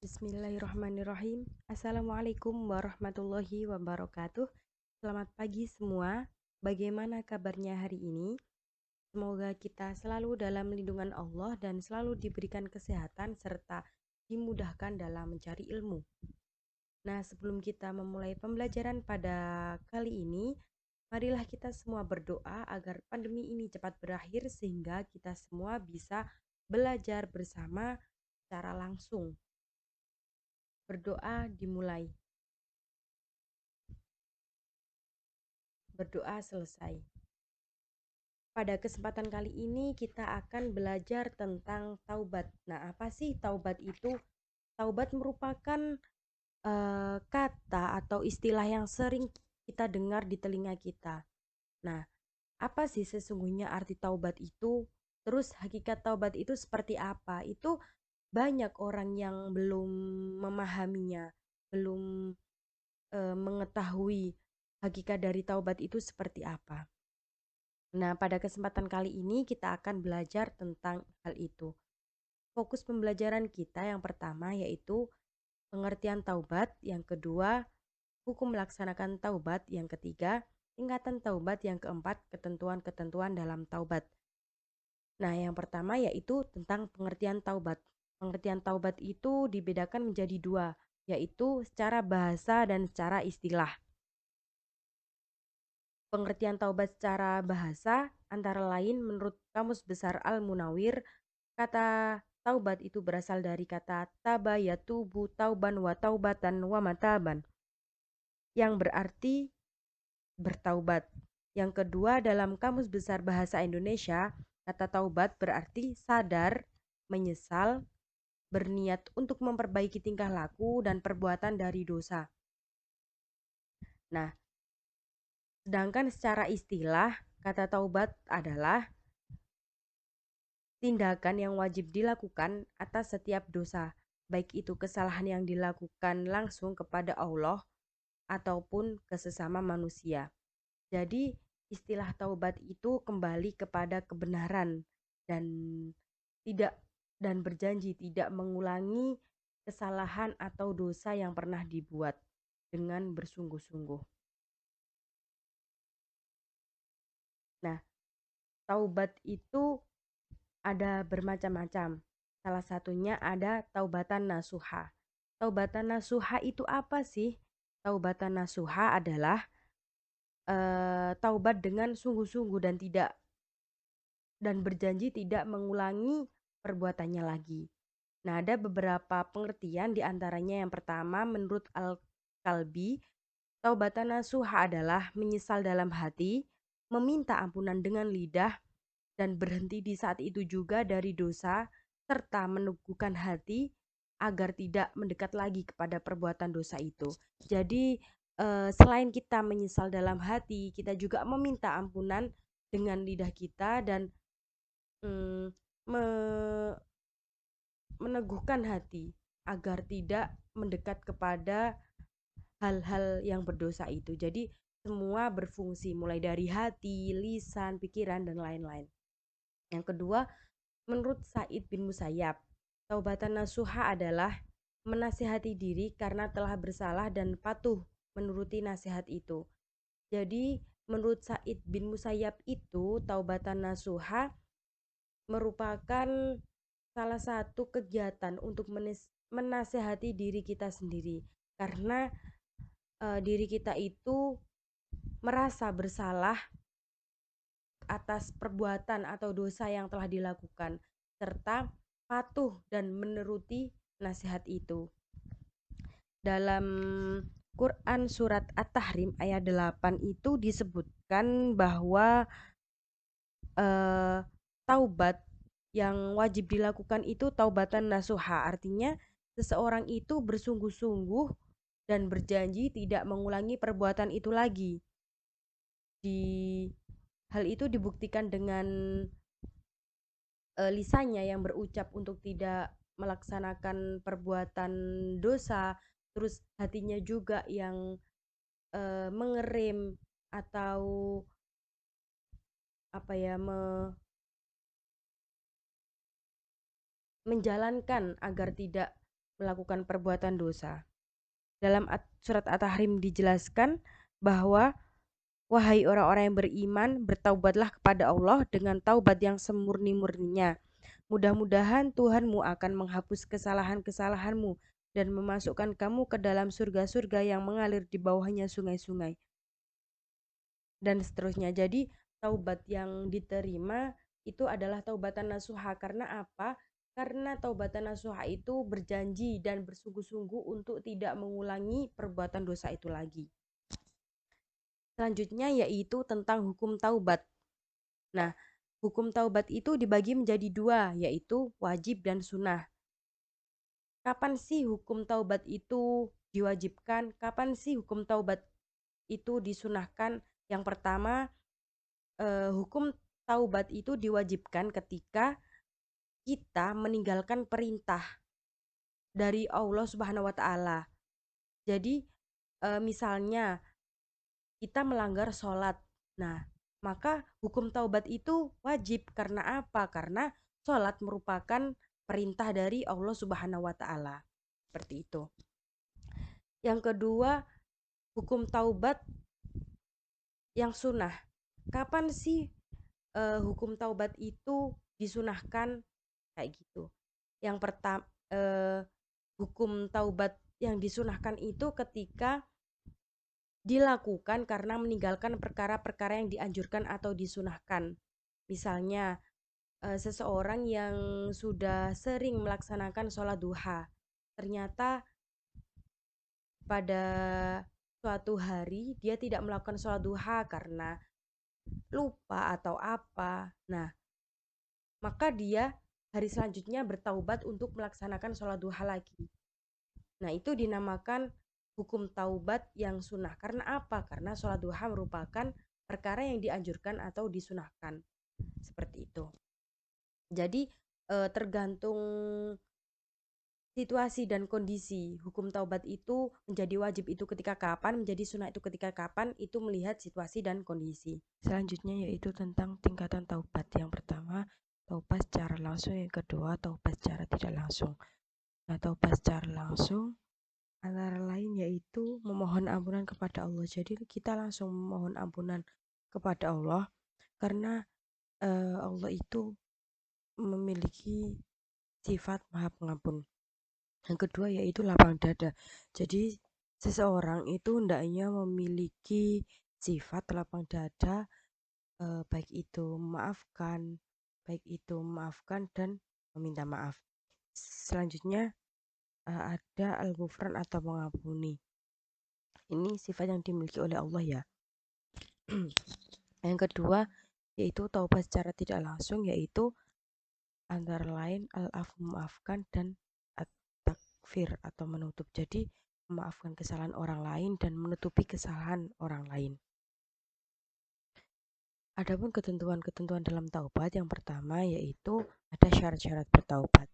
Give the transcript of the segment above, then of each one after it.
Bismillahirrahmanirrahim. Assalamualaikum warahmatullahi wabarakatuh. Selamat pagi semua. Bagaimana kabarnya hari ini? Semoga kita selalu dalam lindungan Allah dan selalu diberikan kesehatan serta dimudahkan dalam mencari ilmu. Nah, sebelum kita memulai pembelajaran pada kali ini, marilah kita semua berdoa agar pandemi ini cepat berakhir sehingga kita semua bisa belajar bersama secara langsung. Berdoa dimulai. Berdoa selesai. Pada kesempatan kali ini kita akan belajar tentang taubat. Nah, apa sih taubat itu? Taubat merupakan kata atau istilah yang sering kita dengar di telinga kita. Nah, apa sih sesungguhnya arti taubat itu? Terus hakikat taubat itu seperti apa? Itu banyak orang yang belum memahaminya, belum mengetahui hakikat dari taubat itu seperti apa. Nah, pada kesempatan kali ini kita akan belajar tentang hal itu. Fokus pembelajaran kita yang pertama yaitu pengertian taubat, yang kedua hukum melaksanakan taubat, yang ketiga tingkatan taubat, yang keempat ketentuan-ketentuan dalam taubat. Nah, yang pertama yaitu tentang pengertian taubat. Pengertian taubat itu dibedakan menjadi dua, yaitu secara bahasa dan secara istilah. Pengertian taubat secara bahasa antara lain menurut Kamus Besar Al-Munawir, kata taubat itu berasal dari kata taba yatubu tauban wa taubatan wa mataban, yang berarti bertaubat. Yang kedua, dalam Kamus Besar Bahasa Indonesia, kata taubat berarti sadar, menyesal, berniat untuk memperbaiki tingkah laku dan perbuatan dari dosa. Nah, sedangkan secara istilah, kata taubat adalah tindakan yang wajib dilakukan atas setiap dosa, baik itu kesalahan yang dilakukan langsung kepada Allah ataupun ke sesama manusia. Jadi, istilah taubat itu kembali kepada kebenaran dan tidak dan berjanji tidak mengulangi kesalahan atau dosa yang pernah dibuat dengan bersungguh-sungguh. Nah, taubat itu ada bermacam-macam. Salah satunya ada taubatan nasuha. Taubatan nasuha itu apa sih? Taubatan nasuha adalah taubat dengan sungguh-sungguh dan berjanji tidak mengulangi perbuatannya lagi. Nah, ada beberapa pengertian di antaranya yang pertama menurut Al-Kalbi, taubatan nasuha adalah menyesal dalam hati, meminta ampunan dengan lidah, dan berhenti di saat itu juga dari dosa, serta meneguhkan hati agar tidak mendekat lagi kepada perbuatan dosa itu. Jadi, selain kita menyesal dalam hati, kita juga meminta ampunan dengan lidah kita dan me- meneguhkan hati agar tidak mendekat kepada hal-hal yang berdosa itu. Jadi, semua berfungsi mulai dari hati, lisan, pikiran, dan lain-lain. Yang kedua, menurut Said bin Musayyab, taubatan nasuha adalah menasihati diri karena telah bersalah dan patuh menuruti nasihat itu. Jadi, menurut Said bin Musayyab itu, taubatan nasuha merupakan salah satu kegiatan untuk menasehati diri kita sendiri. Karena diri kita itu merasa bersalah atas perbuatan atau dosa yang telah dilakukan, serta patuh dan menuruti nasihat itu. Dalam Quran surat At-Tahrim ayat 8 itu disebutkan bahwa taubat yang wajib dilakukan itu taubatan nasuha. Artinya seseorang itu bersungguh-sungguh dan berjanji tidak mengulangi perbuatan itu lagi. Hal itu dibuktikan dengan lisannya yang berucap untuk tidak melaksanakan perbuatan dosa, terus hatinya juga yang mengerem atau apa ya menjalankan agar tidak melakukan perbuatan dosa. Dalam surat At-Tahrim dijelaskan bahwa wahai orang-orang yang beriman, bertaubatlah kepada Allah dengan taubat yang semurni-murninya. Mudah-mudahan Tuhanmu akan menghapus kesalahan-kesalahanmu dan memasukkan kamu ke dalam surga-surga yang mengalir di bawahnya sungai-sungai. Dan seterusnya. Jadi taubat yang diterima itu adalah taubatan nasuha. Karena apa? Karena taubatan nasuha itu berjanji dan bersungguh-sungguh untuk tidak mengulangi perbuatan dosa itu lagi. Selanjutnya yaitu tentang hukum taubat. Nah, hukum taubat itu dibagi menjadi dua, yaitu wajib dan sunnah. Kapan sih hukum taubat itu diwajibkan? Kapan sih hukum taubat itu disunahkan? Yang pertama, hukum taubat itu diwajibkan ketika kita meninggalkan perintah dari Allah Subhanahu wa taala. Jadi misalnya kita melanggar sholat. Nah, maka hukum taubat itu wajib. Karena apa? Karena sholat merupakan perintah dari Allah Subhanahu wa taala. Seperti itu. Yang kedua, hukum taubat yang sunnah. Kapan sih hukum taubat itu disunahkan kayak gitu? Yang pertama, hukum taubat yang disunahkan itu ketika dilakukan karena meninggalkan perkara-perkara yang dianjurkan atau disunahkan. Misalnya, seseorang yang sudah sering melaksanakan sholat duha, ternyata pada suatu hari dia tidak melakukan sholat duha karena lupa atau apa. Nah, maka dia hari selanjutnya bertaubat untuk melaksanakan sholat duha lagi. Nah, itu dinamakan hukum taubat yang sunnah. Karena apa? Karena sholat duha merupakan perkara yang dianjurkan atau disunahkan. Seperti itu. Jadi tergantung situasi dan kondisi. Hukum taubat itu menjadi wajib itu ketika kapan, menjadi sunnah itu ketika kapan, itu melihat situasi dan kondisi. Selanjutnya yaitu tentang tingkatan taubat. Yang pertama, taubat secara langsung. Yang kedua, taubat secara tidak langsung. Nah, taubat secara langsung antara lain yaitu memohon ampunan kepada Allah. Jadi kita langsung memohon ampunan kepada Allah karena Allah itu memiliki sifat maha pengampun. Yang kedua yaitu lapang dada. Jadi seseorang itu hendaknya memiliki sifat lapang dada, baik itu memaafkan dan meminta maaf. Selanjutnya ada al-ghufran atau mengampuni. Ini sifat yang dimiliki oleh Allah ya. Yang kedua yaitu taubat secara tidak langsung, yaitu antara lain al-afu memaafkan dan at-takfir atau menutup. Jadi memaafkan kesalahan orang lain dan menutupi kesalahan orang lain. Adapun ketentuan-ketentuan dalam taubat, yang pertama yaitu ada syarat-syarat bertaubat.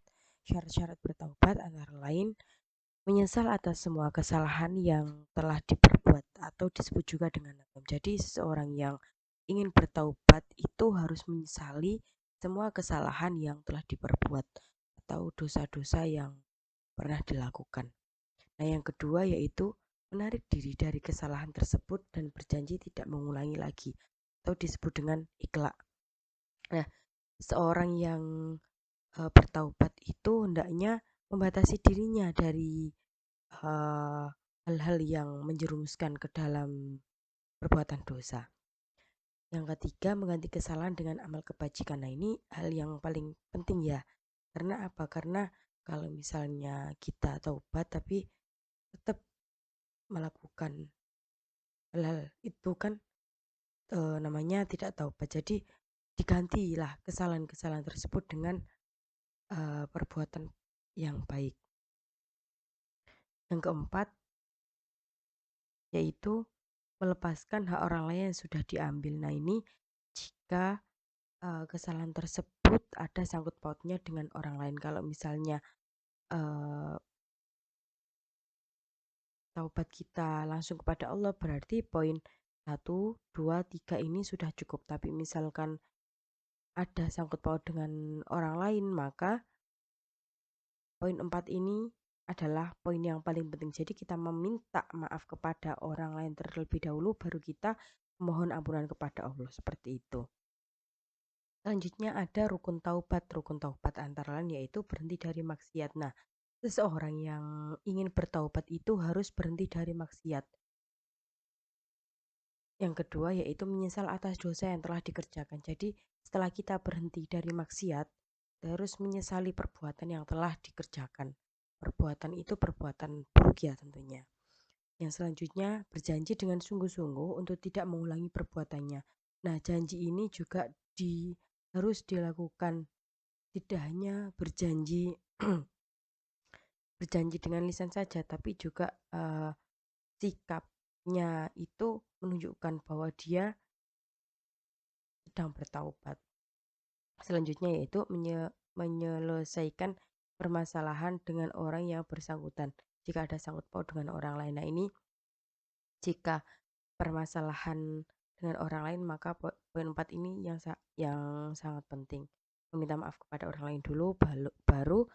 Syarat-syarat bertaubat antara lain menyesal atas semua kesalahan yang telah diperbuat atau disebut juga dengan nadam. Jadi seseorang yang ingin bertaubat itu harus menyesali semua kesalahan yang telah diperbuat atau dosa-dosa yang pernah dilakukan. Nah, yang kedua yaitu menarik diri dari kesalahan tersebut dan berjanji tidak mengulangi lagi atau disebut dengan ikhla. Nah, seorang yang bertaubat itu hendaknya membatasi dirinya dari hal-hal yang menjerumuskan ke dalam perbuatan dosa. Yang ketiga, mengganti kesalahan dengan amal kebajikan. Nah, ini hal yang paling penting ya. Karena apa? Karena kalau misalnya kita taubat tapi tetap melakukan hal-hal itu kan namanya tidak taubat. Jadi digantilah kesalahan-kesalahan tersebut dengan perbuatan yang baik. Yang keempat yaitu melepaskan hak orang lain yang sudah diambil. Nah, ini jika kesalahan tersebut ada sangkut pautnya dengan orang lain. Kalau misalnya taubat kita langsung kepada Allah, berarti poin 1, 2, 3 ini sudah cukup. Tapi misalkan ada sangkut paut dengan orang lain, maka poin 4 ini adalah poin yang paling penting. Jadi kita meminta maaf kepada orang lain terlebih dahulu, baru kita mohon ampunan kepada Allah, seperti itu. Selanjutnya ada rukun taubat. Rukun taubat antara lain yaitu berhenti dari maksiat. Nah, seseorang yang ingin bertaubat itu harus berhenti dari maksiat. Yang kedua yaitu menyesal atas dosa yang telah dikerjakan. Jadi setelah kita berhenti dari maksiat, terus menyesali perbuatan yang telah dikerjakan. Perbuatan itu perbuatan buruk ya tentunya. Yang selanjutnya berjanji dengan sungguh-sungguh untuk tidak mengulangi perbuatannya. Nah, janji ini juga harus dilakukan, tidak hanya berjanji berjanji dengan lisan saja, tapi juga sikapnya itu menunjukkan bahwa dia sedang bertaubat. Selanjutnya yaitu menyelesaikan permasalahan dengan orang yang bersangkutan. Jika ada sangkut paut dengan orang lain. Nah, ini jika permasalahan dengan orang lain, maka poin 4 ini yang sangat penting. Meminta maaf kepada orang lain dulu, baru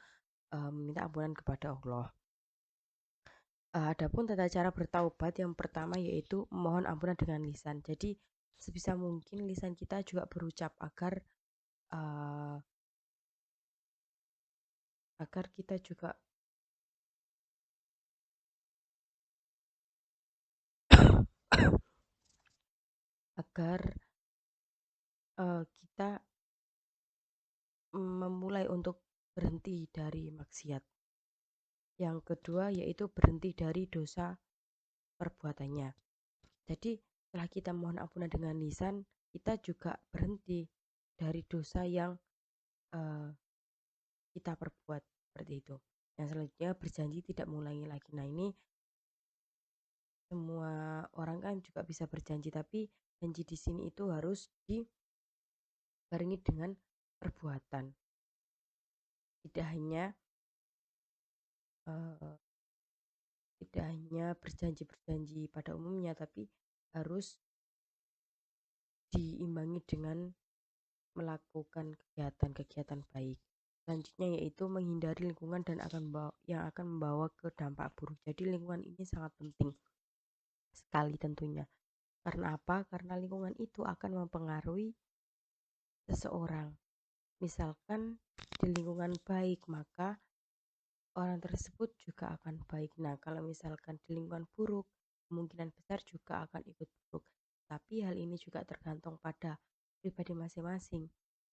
meminta ampunan kepada Allah. Adapun tata cara bertaubat yang pertama yaitu mohon ampunan dengan lisan. Jadi sebisa mungkin lisan kita juga berucap uh, agar kita juga agar kita memulai untuk berhenti dari maksiat. Yang kedua yaitu berhenti dari dosa perbuatannya. Jadi setelah kita mohon ampunan dengan lisan, kita juga berhenti dari dosa yang uh, kita perbuat, seperti itu. Yang selanjutnya berjanji tidak mengulangi lagi. Nah, ini semua orang kan juga bisa berjanji, tapi janji di sini itu harus dibarengi dengan perbuatan. Uh, tidak hanya berjanji-berjanji pada umumnya, tapi harus diimbangi dengan melakukan kegiatan-kegiatan baik. Selanjutnya yaitu menghindari lingkungan yang akan membawa ke dampak buruk. Jadi lingkungan ini sangat penting sekali tentunya. Karena apa? Karena lingkungan itu akan mempengaruhi seseorang. Misalkan di lingkungan baik, maka orang tersebut juga akan baik. Nah, kalau misalkan di lingkungan buruk, kemungkinan besar juga akan ikut buruk. Tapi hal ini juga tergantung pada pribadi masing-masing.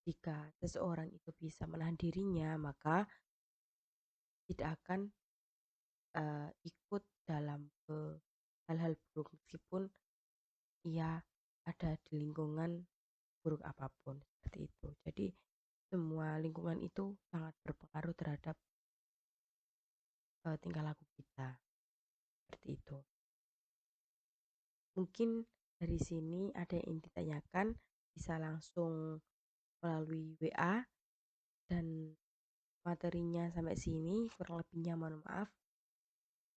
Jika seseorang itu bisa menahan dirinya, maka tidak akan ikut dalam hal-hal buruk meskipun ia ada di lingkungan buruk apapun, seperti itu. Jadi semua lingkungan itu sangat berpengaruh terhadap tingkah laku kita, seperti itu. Mungkin dari sini ada yang ingin ditanyakan, bisa langsung melalui WA, dan materinya sampai sini, kurang lebihnya mohon maaf.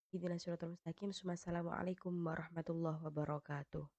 Wassalamualaikum warahmatullahi wabarakatuh.